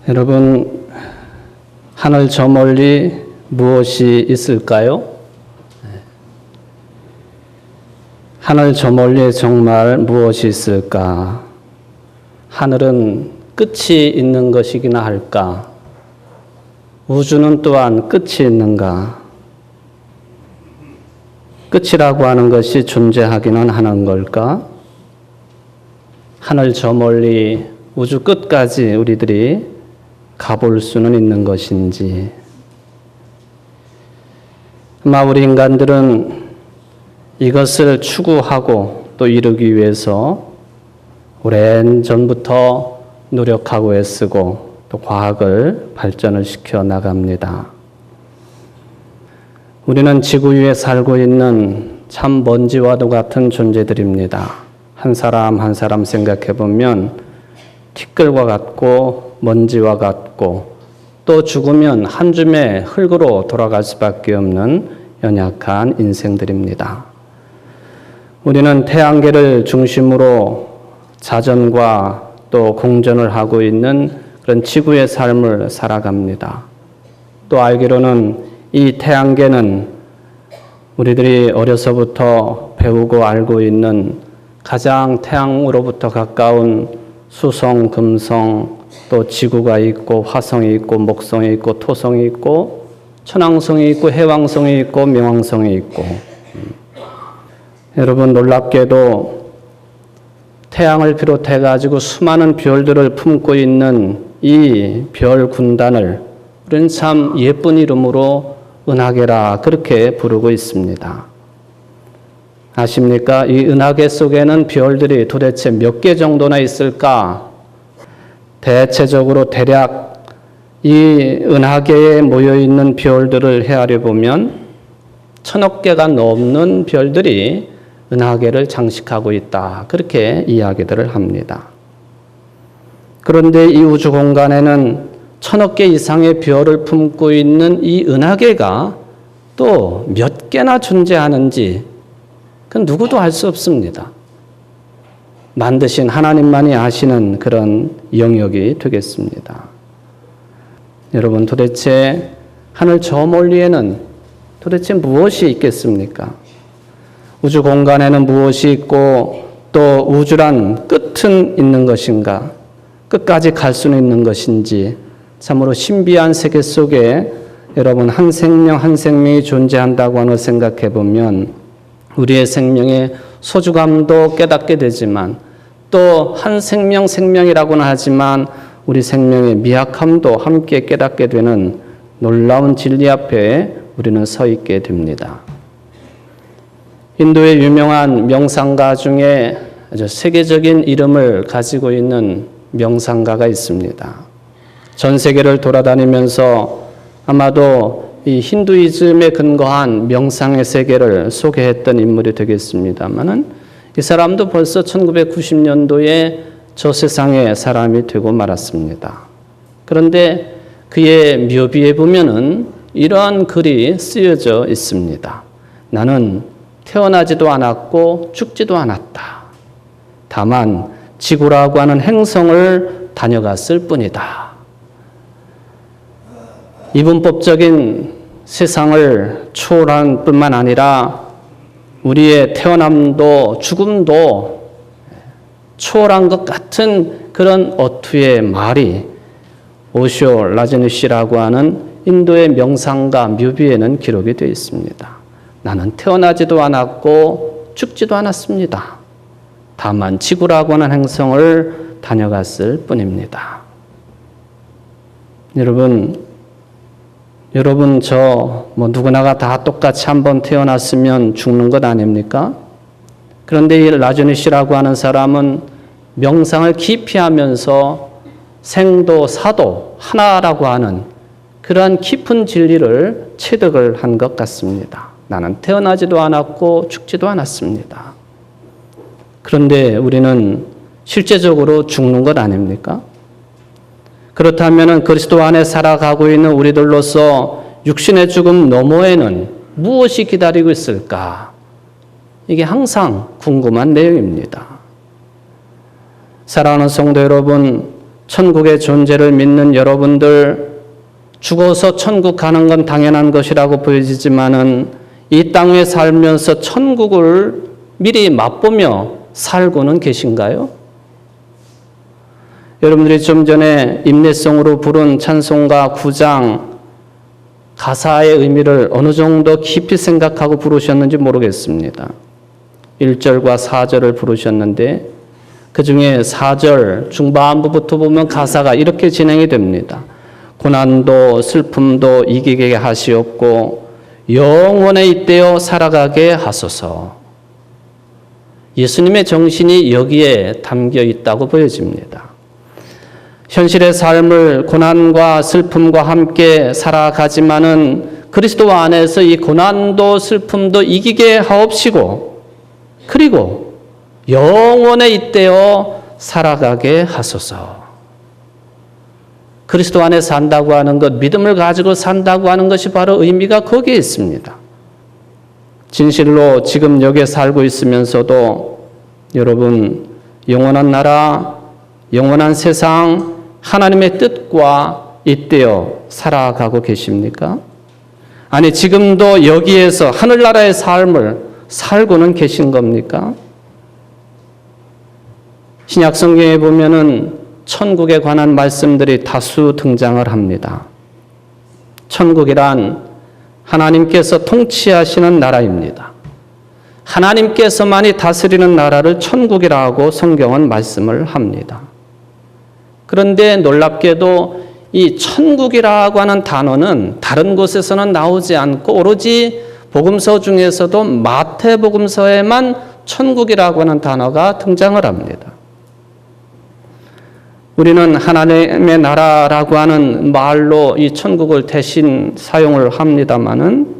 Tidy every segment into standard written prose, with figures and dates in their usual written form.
여러분, 하늘 저 멀리 무엇이 있을까요? 하늘 저 멀리에 정말 무엇이 있을까? 하늘은 끝이 있는 것이기나 할까? 우주는 또한 끝이 있는가? 끝이라고 하는 것이 존재하기는 하는 걸까? 하늘 저 멀리 우주 끝까지 우리들이 가볼 수는 있는 것인지. 아마 우리 인간들은 이것을 추구하고 또 이루기 위해서 오랜 전부터 노력하고 애쓰고 또 과학을 발전을 시켜 나갑니다. 우리는 지구 위에 살고 있는 참 먼지와도 같은 존재들입니다. 한 사람 한 사람 생각해 보면 티끌과 같고 먼지와 같고 또 죽으면 한 줌의 흙으로 돌아갈 수밖에 없는 연약한 인생들입니다. 우리는 태양계를 중심으로 자전과 또 공전을 하고 있는 그런 지구의 삶을 살아갑니다. 또 알기로는 이 태양계는 우리들이 어려서부터 배우고 알고 있는 가장 태양으로부터 가까운 수성, 금성, 또 지구가 있고 화성이 있고 목성이 있고 토성이 있고 천왕성이 있고 해왕성이 있고冥王성이 있고 여러분 놀랍게도 태양을 비롯해 가지고 수많은 별들을 품고 있는 이 별 군단을 우리는 참 예쁜 이름으로 은하계라 그렇게 부르고 있습니다. 아십니까? 이 은하계 속에는 별들이 도대체 몇 개 정도나 있을까? 대체적으로 대략 이 은하계에 모여있는 별들을 헤아려 보면 1000억 개가 넘는 별들이 은하계를 장식하고 있다. 그렇게 이야기들을 합니다. 그런데 이 우주 공간에는 1000억 개 이상의 별을 품고 있는 이 은하계가 또 몇 개나 존재하는지 그건 누구도 알 수 없습니다. 만드신 하나님만이 아시는 그런 영역이 되겠습니다. 여러분 도대체 하늘 저 멀리에는 도대체 무엇이 있겠습니까? 우주 공간에는 무엇이 있고 또 우주란 끝은 있는 것인가? 끝까지 갈 수는 있는 것인지 참으로 신비한 세계 속에 여러분 한 생명 한 생명이 존재한다고 하는 생각해 보면 우리의 생명의 소중함도 깨닫게 되지만 또 한 생명이라고는 하지만 우리 생명의 미약함도 함께 깨닫게 되는 놀라운 진리 앞에 우리는 서 있게 됩니다. 인도의 유명한 명상가 중에 아주 세계적인 이름을 가지고 있는 명상가가 있습니다. 전 세계를 돌아다니면서 아마도 이 힌두이즘에 근거한 명상의 세계를 소개했던 인물이 되겠습니다만은 이 사람도 벌써 1990년도에 저 세상의 사람이 되고 말았습니다. 그런데 그의 묘비에 보면은 이러한 글이 쓰여져 있습니다. 나는 태어나지도 않았고 죽지도 않았다. 다만 지구라고 하는 행성을 다녀갔을 뿐이다. 이분법적인 세상을 초월한 뿐만 아니라 우리의 태어남도 죽음도 초월한 것 같은 그런 어투의 말이 오쇼 라저니시라고 하는 인도의 명상가 묘비에는 기록이 되어 있습니다. 나는 태어나지도 않았고 죽지도 않았습니다. 다만 지구라고 하는 행성을 다녀갔을 뿐입니다. 여러분 저 누구나가 다 똑같이 한번 태어났으면 죽는 것 아닙니까? 그런데 이 라저니시라고 하는 사람은 명상을 깊이 하면서 생도 사도 하나라고 하는 그러한 깊은 진리를 체득을 한 것 같습니다. 나는 태어나지도 않았고 죽지도 않았습니다. 그런데 우리는 실제적으로 죽는 것 아닙니까? 그렇다면 그리스도 안에 살아가고 있는 우리들로서 육신의 죽음 너머에는 무엇이 기다리고 있을까? 이게 항상 궁금한 내용입니다. 사랑하는 성도 여러분, 천국의 존재를 믿는 여러분들, 죽어서 천국 가는 건 당연한 것이라고 보여지지만은 이 땅에 살면서 천국을 미리 맛보며 살고는 계신가요? 여러분들이 좀 전에 임내성으로 부른 찬송가 9장 가사의 의미를 어느 정도 깊이 생각하고 부르셨는지 모르겠습니다. 1절과 4절을 부르셨는데 그 중에 4절 중반부부터 보면 가사가 이렇게 진행이 됩니다. 고난도 슬픔도 이기게 하시옵고 영원에 잇대어 살아가게 하소서. 예수님의 정신이 여기에 담겨 있다고 보여집니다. 현실의 삶을 고난과 슬픔과 함께 살아가지만은 그리스도 안에서 이 고난도 슬픔도 이기게 하옵시고 그리고 영원에 잇대어 살아가게 하소서. 그리스도 안에 산다고 하는 것, 믿음을 가지고 산다고 하는 것이 바로 의미가 거기에 있습니다. 진실로 지금 여기에 살고 있으면서도 여러분 영원한 나라, 영원한 세상, 하나님의 뜻과 잇대어 살아가고 계십니까? 아니 지금도 여기에서 하늘나라의 삶을 살고는 계신 겁니까? 신약 성경에 보면은 천국에 관한 말씀들이 다수 등장을 합니다. 천국이란 하나님께서 통치하시는 나라입니다. 하나님께서만이 다스리는 나라를 천국이라고 성경은 말씀을 합니다. 그런데 놀랍게도 이 천국이라고 하는 단어는 다른 곳에서는 나오지 않고 오로지 복음서 중에서도 마태복음서에만 천국이라고 하는 단어가 등장을 합니다. 우리는 하나님의 나라라고 하는 말로 이 천국을 대신 사용을 합니다마는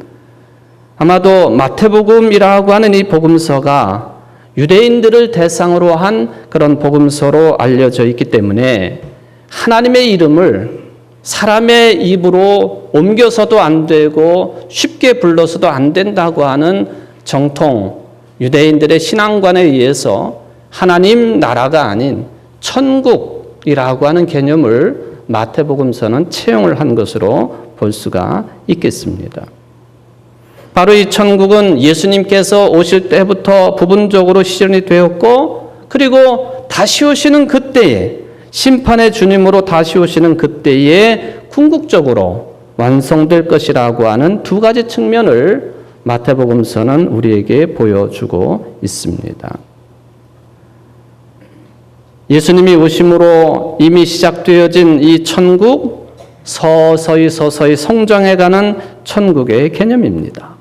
아마도 마태복음이라고 하는 이 복음서가 유대인들을 대상으로 한 그런 복음서로 알려져 있기 때문에 하나님의 이름을 사람의 입으로 옮겨서도 안 되고 쉽게 불러서도 안 된다고 하는 정통 유대인들의 신앙관에 의해서 하나님 나라가 아닌 천국이라고 하는 개념을 마태복음서는 채용을 한 것으로 볼 수가 있겠습니다. 바로 이 천국은 예수님께서 오실 때부터 부분적으로 실현이 되었고 그리고 다시 오시는 그때에 심판의 주님으로 다시 오시는 그때에 궁극적으로 완성될 것이라고 하는 두 가지 측면을 마태복음서는 우리에게 보여주고 있습니다. 예수님이 오심으로 이미 시작되어진 이 천국, 서서히 성장해가는 천국의 개념입니다.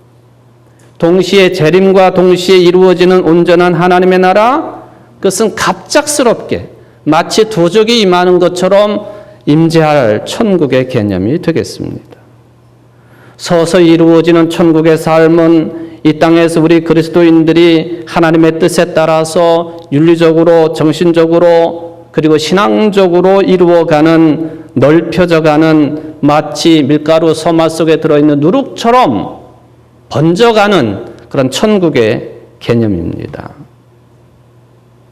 동시에 재림과 동시에 이루어지는 온전한 하나님의 나라, 그것은 갑작스럽게 마치 도적이 임하는 것처럼 임재할 천국의 개념이 되겠습니다. 서서히 이루어지는 천국의 삶은 이 땅에서 우리 그리스도인들이 하나님의 뜻에 따라서 윤리적으로, 정신적으로, 그리고 신앙적으로 이루어가는, 넓혀져가는 마치 밀가루 서마 속에 들어있는 누룩처럼 번져가는 그런 천국의 개념입니다.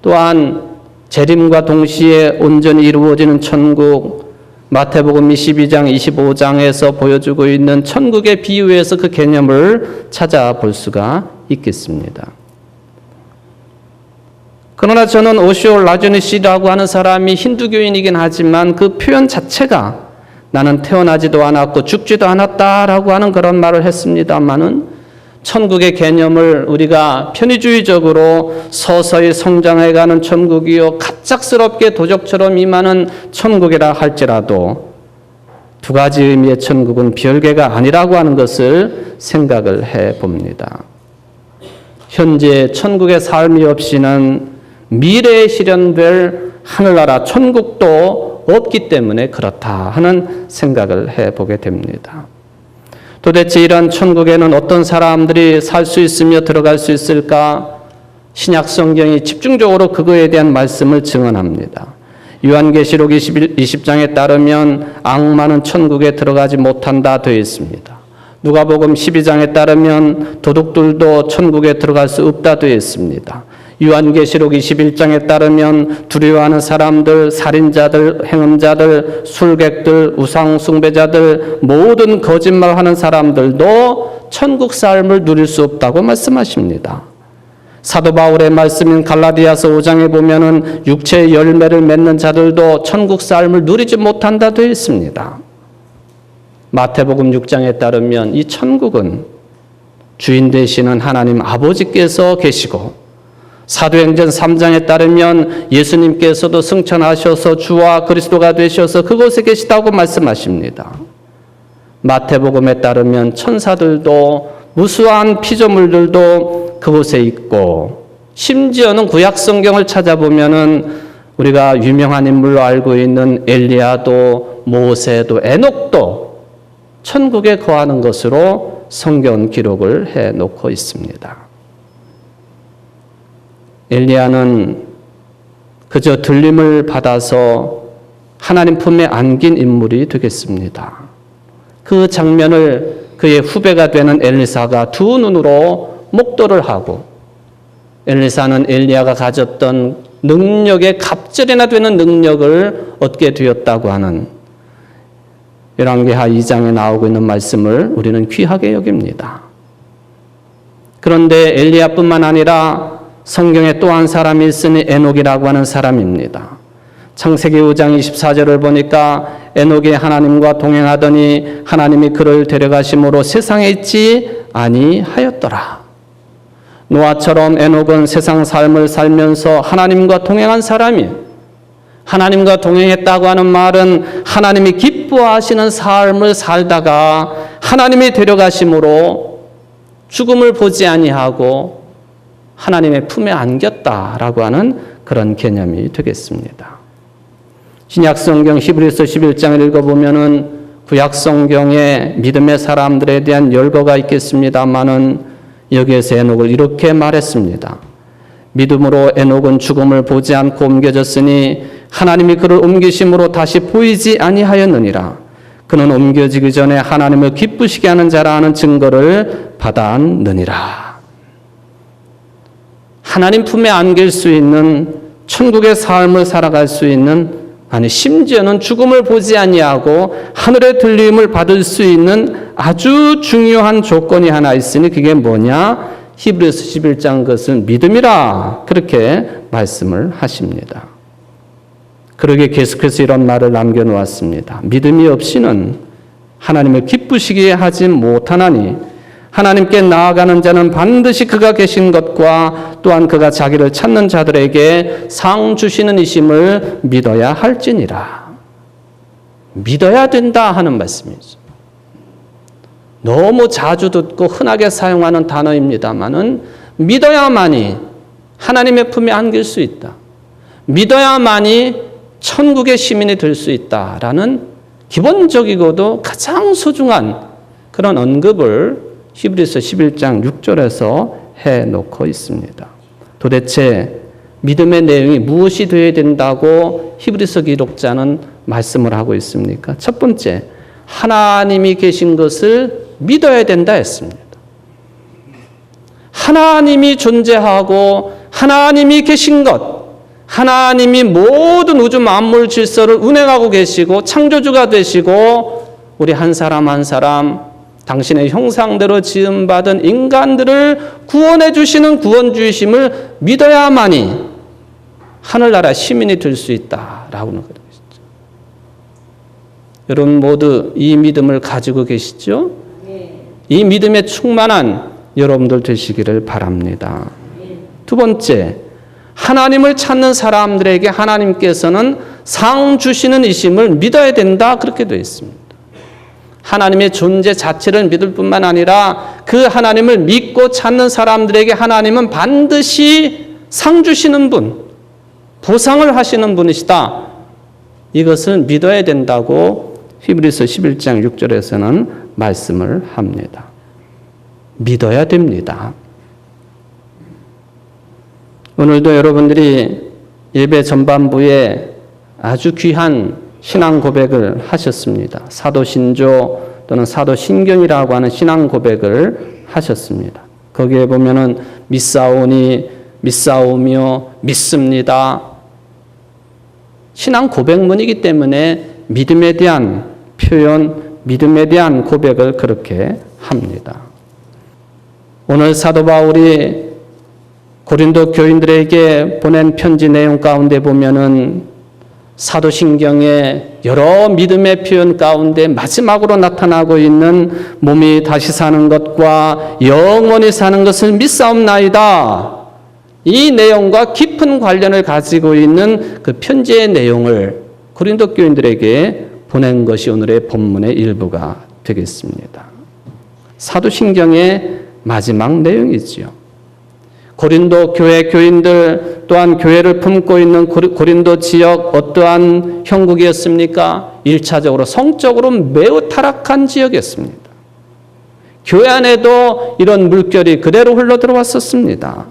또한 재림과 동시에 온전히 이루어지는 천국, 마태복음 22장, 25장에서 보여주고 있는 천국의 비유에서 그 개념을 찾아볼 수가 있겠습니다. 그러나 저는 오시오 라조니시라고 하는 사람이 힌두교인이긴 하지만 그 표현 자체가 나는 태어나지도 않았고 죽지도 않았다라고 하는 그런 말을 했습니다마는 천국의 개념을 우리가 편의주의적으로 서서히 성장해가는 천국이요 갑작스럽게 도적처럼 임하는 천국이라 할지라도 두 가지 의미의 천국은 별개가 아니라고 하는 것을 생각을 해봅니다. 현재 천국의 삶이 없이는 미래에 실현될 하늘나라 천국도 없기 때문에 그렇다 하는 생각을 해보게 됩니다. 도대체 이런 천국에는 어떤 사람들이 살 수 있으며 들어갈 수 있을까? 신약 성경이 집중적으로 그거에 대한 말씀을 증언합니다. 요한계시록 20장에 따르면 악마는 천국에 들어가지 못한다 되어 있습니다. 누가복음 12장에 따르면 도둑들도 천국에 들어갈 수 없다 되어 있습니다. 요한계시록 21장에 따르면 두려워하는 사람들, 살인자들, 행음자들, 술객들, 우상숭배자들, 모든 거짓말하는 사람들도 천국 삶을 누릴 수 없다고 말씀하십니다. 사도 바울의 말씀인 갈라디아서 5장에 보면은 육체의 열매를 맺는 자들도 천국 삶을 누리지 못한다 되어 있습니다. 마태복음 6장에 따르면 이 천국은 주인 되시는 하나님 아버지께서 계시고, 사도행전 3장에 따르면 예수님께서도 승천하셔서 주와 그리스도가 되셔서 그곳에 계시다고 말씀하십니다. 마태복음에 따르면 천사들도 무수한 피조물들도 그곳에 있고, 심지어는 구약 성경을 찾아보면은 우리가 유명한 인물로 알고 있는 엘리야도, 모세도, 에녹도 천국에 거하는 것으로 성경 기록을 해놓고 있습니다. 엘리야는 그저 들림을 받아서 하나님 품에 안긴 인물이 되겠습니다. 그 장면을 그의 후배가 되는 엘리사가 두 눈으로 목도를 하고, 엘리사는 엘리야가 가졌던 능력의 갑절이나 되는 능력을 얻게 되었다고 하는 열왕기하 2장에 나오고 있는 말씀을 우리는 귀하게 여깁니다. 그런데 엘리야뿐만 아니라 성경에 또 한 사람이 있으니 에녹이라고 하는 사람입니다. 창세기 5장 24절을 보니까 에녹이 하나님과 동행하더니 하나님이 그를 데려가심으로 세상에 있지 아니하였더라. 노아처럼 에녹은 세상 삶을 살면서 하나님과 동행한 사람이에요. 하나님과 동행했다고 하는 말은 하나님이 기뻐하시는 삶을 살다가 하나님이 데려가심으로 죽음을 보지 아니하고 하나님의 품에 안겼다라고 하는 그런 개념이 되겠습니다. 신약성경 히브리서 11장을 읽어보면은 구약성경의 믿음의 사람들에 대한 열거가 있겠습니다마는 여기에서 에녹을 이렇게 말했습니다. 믿음으로 에녹은 죽음을 보지 않고 옮겨졌으니 하나님이 그를 옮기심으로 다시 보이지 아니하였느니라. 그는 옮겨지기 전에 하나님을 기쁘시게 하는 자라는 증거를 받았느니라. 하나님 품에 안길 수 있는 천국의 삶을 살아갈 수 있는, 아니 심지어는 죽음을 보지 아니하고 하늘의 들림을 받을 수 있는 아주 중요한 조건이 하나 있으니 그게 뭐냐? 히브리서 11장 그것을 믿음이라 그렇게 말씀을 하십니다. 그러게 계속해서 이런 말을 남겨놓았습니다. 믿음이 없이는 하나님을 기쁘시게 하지 못하나니 하나님께 나아가는 자는 반드시 그가 계신 것과 또한 그가 자기를 찾는 자들에게 상 주시는 이심을 믿어야 할지니라. 믿어야 된다 하는 말씀이죠. 너무 자주 듣고 흔하게 사용하는 단어입니다마는 믿어야만이 하나님의 품에 안길 수 있다. 믿어야만이 천국의 시민이 될 수 있다라는 기본적이고도 가장 소중한 그런 언급을 히브리서 11장 6절에서 해놓고 있습니다. 도대체 믿음의 내용이 무엇이 되어야 된다고 히브리서 기록자는 말씀을 하고 있습니까? 첫 번째, 하나님이 계신 것을 믿어야 된다 했습니다. 하나님이 존재하고 하나님이 계신 것, 하나님이 모든 우주 만물 질서를 운행하고 계시고 창조주가 되시고 우리 한 사람 한 사람 당신의 형상대로 지음받은 인간들을 구원해 주시는 구원주이심을 믿어야만이 하늘나라 시민이 될 수 있다라고 하는 것이죠. 여러분 모두 이 믿음을 가지고 계시죠? 이 믿음에 충만한 여러분들 되시기를 바랍니다. 두 번째, 하나님을 찾는 사람들에게 하나님께서는 상 주시는 이심을 믿어야 된다 그렇게 되어 있습니다. 하나님의 존재 자체를 믿을 뿐만 아니라 그 하나님을 믿고 찾는 사람들에게 하나님은 반드시 상 주시는 분, 보상을 하시는 분이시다. 이것을 믿어야 된다고 히브리서 11장 6절에서는 말씀을 합니다. 믿어야 됩니다. 오늘도 여러분들이 예배 전반부에 아주 귀한 신앙 고백을 하셨습니다. 사도신조 또는 사도신경이라고 하는 신앙 고백을 하셨습니다. 거기에 보면은 믿사오니 믿사오며 믿습니다. 신앙 고백문이기 때문에 믿음에 대한 표현, 믿음에 대한 고백을 그렇게 합니다. 오늘 사도 바울이 고린도 교인들에게 보낸 편지 내용 가운데 보면은 사도신경의 여러 믿음의 표현 가운데 마지막으로 나타나고 있는 몸이 다시 사는 것과 영원히 사는 것을 믿사옵나이다. 이 내용과 깊은 관련을 가지고 있는 그 편지의 내용을 고린도 교인들에게 보낸 것이 오늘의 본문의 일부가 되겠습니다. 사도신경의 마지막 내용이지요. 고린도 교회 교인들 또한 교회를 품고 있는 고린도 지역 어떠한 형국이었습니까? 1차적으로 성적으로 매우 타락한 지역이었습니다. 교회 안에도 이런 물결이 그대로 흘러 들어왔었습니다.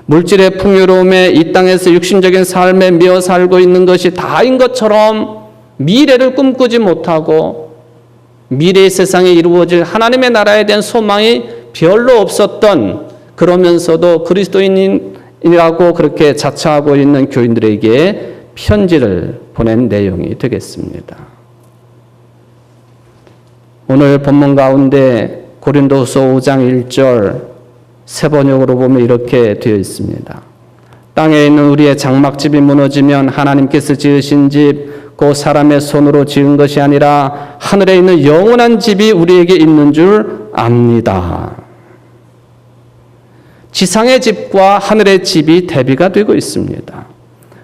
물질의 풍요로움에 이 땅에서 육신적인 삶에 미어 살고 있는 것이 다인 것처럼 미래를 꿈꾸지 못하고 미래의 세상에 이루어질 하나님의 나라에 대한 소망이 별로 없었던, 그러면서도 그리스도인이라고 그렇게 자처하고 있는 교인들에게 편지를 보낸 내용이 되겠습니다. 오늘 본문 가운데 고린도후서 5장 1절 세번역으로 보면 이렇게 되어 있습니다. 땅에 있는 우리의 장막집이 무너지면 하나님께서 지으신 집, 곧 사람의 손으로 지은 것이 아니라 하늘에 있는 영원한 집이 우리에게 있는 줄 압니다. 지상의 집과 하늘의 집이 대비가 되고 있습니다.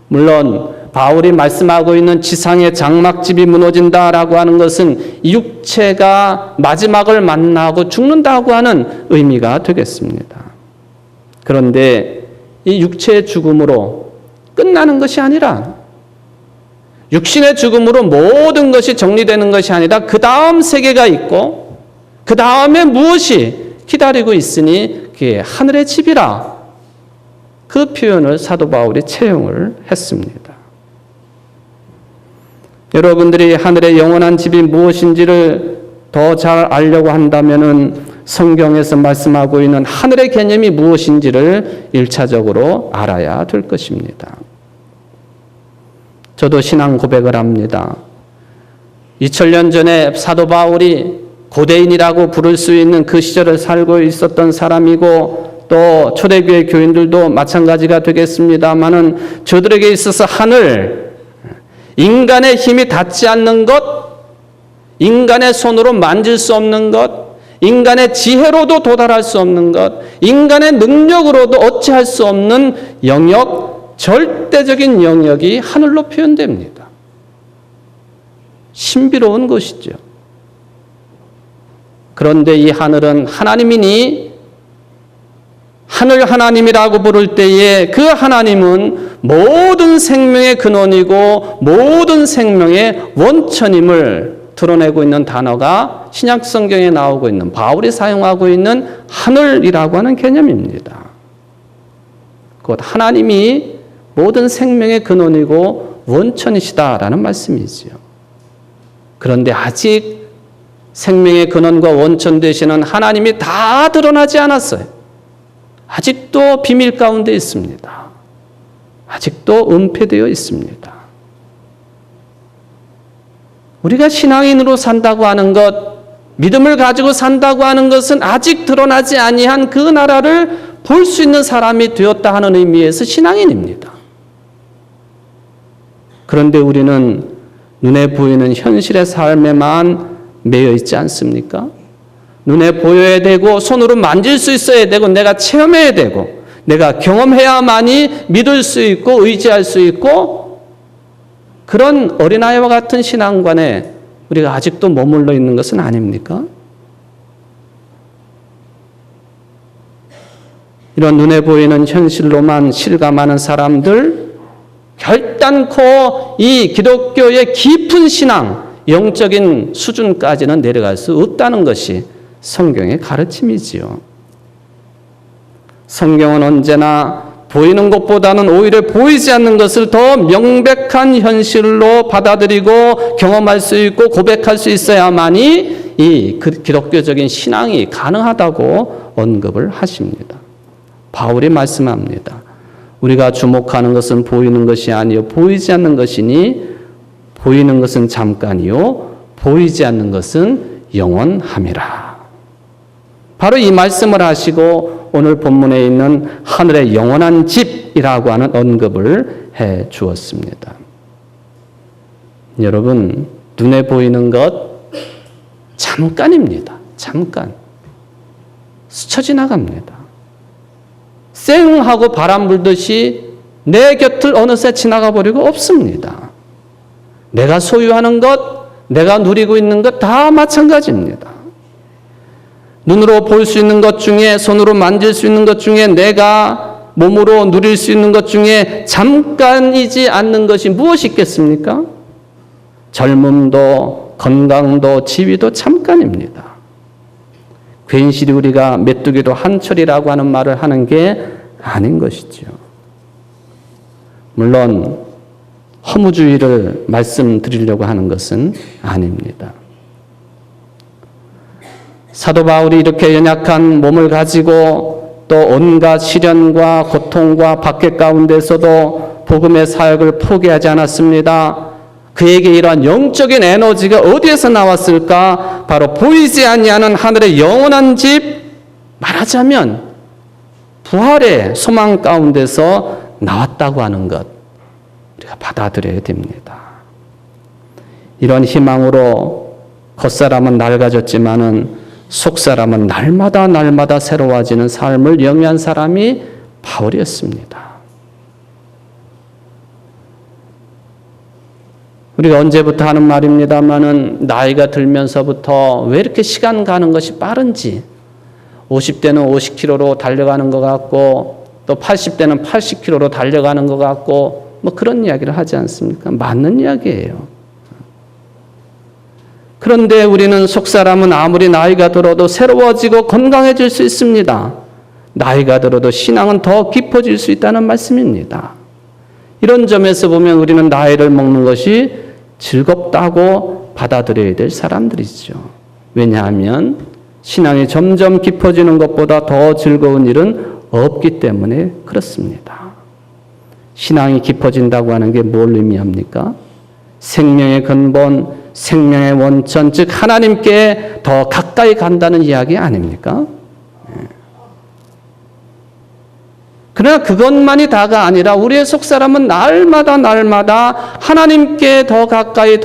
물론 바울이 말씀하고 있는 지상의 장막집이 무너진다라고 하는 것은 육체가 마지막을 만나고 죽는다고 하는 의미가 되겠습니다. 그런데 이 육체의 죽음으로 끝나는 것이 아니라, 육신의 죽음으로 모든 것이 정리되는 것이 아니라 그 다음 세계가 있고 그 다음에 무엇이 기다리고 있으니 그게 하늘의 집이라, 그 표현을 사도 바울이 채용을 했습니다. 여러분들이 하늘의 영원한 집이 무엇인지를 더 잘 알려고 한다면은 성경에서 말씀하고 있는 하늘의 개념이 무엇인지를 1차적으로 알아야 될 것입니다. 저도 신앙 고백을 합니다. 2000년 전에 사도 바울이 고대인이라고 부를 수 있는 그 시절을 살고 있었던 사람이고, 또 초대교회 교인들도 마찬가지가 되겠습니다마는 저들에게 있어서 하늘, 인간의 힘이 닿지 않는 것, 인간의 손으로 만질 수 없는 것, 인간의 지혜로도 도달할 수 없는 것, 인간의 능력으로도 어찌할 수 없는 영역, 절대적인 영역이 하늘로 표현됩니다. 신비로운 것이죠. 그런데 이 하늘은 하나님이니, 하늘 하나님이라고 부를 때에 그 하나님은 모든 생명의 근원이고 모든 생명의 원천임을 드러내고 있는 단어가 신약 성경에 나오고 있는, 바울이 사용하고 있는 하늘이라고 하는 개념입니다. 곧 하나님이 모든 생명의 근원이고 원천이시다라는 말씀이지요. 그런데 아직 생명의 근원과 원천 되시는 하나님이 다 드러나지 않았어요. 아직도 비밀 가운데 있습니다. 아직도 은폐되어 있습니다. 우리가 신앙인으로 산다고 하는 것, 믿음을 가지고 산다고 하는 것은 아직 드러나지 아니한 그 나라를 볼 수 있는 사람이 되었다 하는 의미에서 신앙인입니다. 그런데 우리는 눈에 보이는 현실의 삶에만 매여 있지 않습니까? 눈에 보여야 되고 손으로 만질 수 있어야 되고 내가 체험해야 되고 내가 경험해야만이 믿을 수 있고 의지할 수 있고, 그런 어린아이와 같은 신앙관에 우리가 아직도 머물러 있는 것은 아닙니까? 이런 눈에 보이는 현실로만 실감하는 사람들, 결단코 이 기독교의 깊은 신앙, 영적인 수준까지는 내려갈 수 없다는 것이 성경의 가르침이지요. 성경은 언제나 보이는 것보다는 오히려 보이지 않는 것을 더 명백한 현실로 받아들이고 경험할 수 있고 고백할 수 있어야만이 이 기독교적인 신앙이 가능하다고 언급을 하십니다. 바울이 말씀합니다. 우리가 주목하는 것은 보이는 것이 아니요 보이지 않는 것이니 보이는 것은 잠깐이요 보이지 않는 것은 영원함이라. 바로 이 말씀을 하시고 오늘 본문에 있는 하늘의 영원한 집이라고 하는 언급을 해 주었습니다. 여러분, 눈에 보이는 것 잠깐입니다. 잠깐. 스쳐 지나갑니다. 쌩 하고 바람 불듯이 내 곁을 어느새 지나가 버리고 없습니다. 내가 소유하는 것, 내가 누리고 있는 것 다 마찬가지입니다. 눈으로 볼 수 있는 것 중에, 손으로 만질 수 있는 것 중에, 내가 몸으로 누릴 수 있는 것 중에 잠깐이지 않는 것이 무엇이 있겠습니까? 젊음도, 건강도, 지위도 잠깐입니다. 괜시리 우리가 메뚜기도 한철이라고 하는 말을 하는 게 아닌 것이죠. 물론 허무주의를 말씀드리려고 하는 것은 아닙니다. 사도 바울이 이렇게 연약한 몸을 가지고 또 온갖 시련과 고통과 박해 가운데서도 복음의 사역을 포기하지 않았습니다. 그에게 이러한 영적인 에너지가 어디에서 나왔을까? 바로 보이지 아니하는 하늘의 영원한 집, 말하자면 부활의 소망 가운데서 나왔다고 하는 것, 우리가 받아들여야 됩니다. 이런 희망으로 겉사람은 낡아졌지만은 속사람은 날마다 새로워지는 삶을 영위한 사람이 바울이었습니다. 우리가 언제부터 하는 말입니다만은 나이가 들면서부터 왜 이렇게 시간 가는 것이 빠른지, 50대는 50km로 달려가는 것 같고 또 80대는 80km로 달려가는 것 같고 뭐 그런 이야기를 하지 않습니까? 맞는 이야기예요. 그런데 우리는 속사람은 아무리 나이가 들어도 새로워지고 건강해질 수 있습니다. 나이가 들어도 신앙은 더 깊어질 수 있다는 말씀입니다. 이런 점에서 보면 우리는 나이를 먹는 것이 즐겁다고 받아들여야 될 사람들이죠. 왜냐하면 신앙이 점점 깊어지는 것보다 더 즐거운 일은 없기 때문에 그렇습니다. 신앙이 깊어진다고 하는 게 뭘 의미합니까? 생명의 근본, 생명의 원천, 즉 하나님께 더 가까이 간다는 이야기 아닙니까? 그러나 그것만이 다가 아니라 우리의 속사람은 날마다 하나님께 더 가까이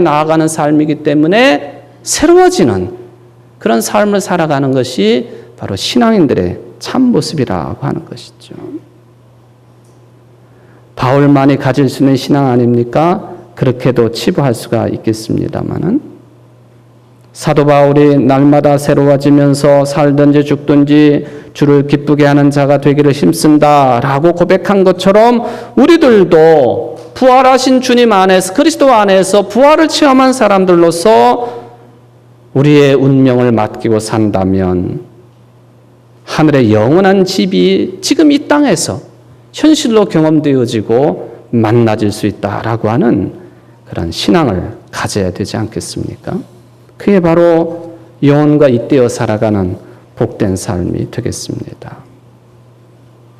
나아가는 삶이기 때문에 새로워지는 그런 삶을 살아가는 것이 바로 신앙인들의 참 모습이라고 하는 것이죠. 바울만이 가질 수 있는 신앙 아닙니까? 그렇게도 치부할 수가 있겠습니다만은 사도 바울이 날마다 새로워지면서 살든지 죽든지 주를 기쁘게 하는 자가 되기를 힘쓴다라고 고백한 것처럼 우리들도 부활하신 주님 안에서, 그리스도 안에서 부활을 체험한 사람들로서 우리의 운명을 맡기고 산다면 하늘의 영원한 집이 지금 이 땅에서 현실로 경험되어지고 만나질 수 있다라고 하는 그런 신앙을 가져야 되지 않겠습니까? 그게 바로 영혼과 잇대어 살아가는 복된 삶이 되겠습니다.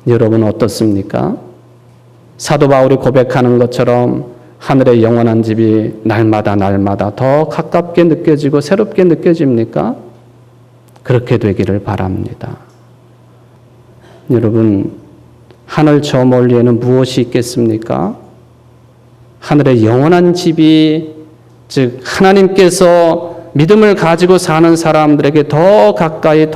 여러분 어떻습니까? 사도 바울이 고백하는 것처럼 하늘의 영원한 집이 날마다 더 가깝게 느껴지고 새롭게 느껴집니까? 그렇게 되기를 바랍니다. 여러분, 하늘 저 멀리에는 무엇이 있겠습니까? 하늘의 영원한 집이, 즉 하나님께서 믿음을 가지고 사는 사람들에게 더 가까이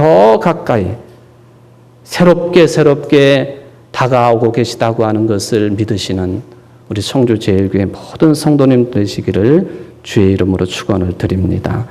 새롭게 다가오고 계시다고 하는 것을 믿으시는 우리 성주제일교회 모든 성도님 되시기를 주의 이름으로 축원을 드립니다.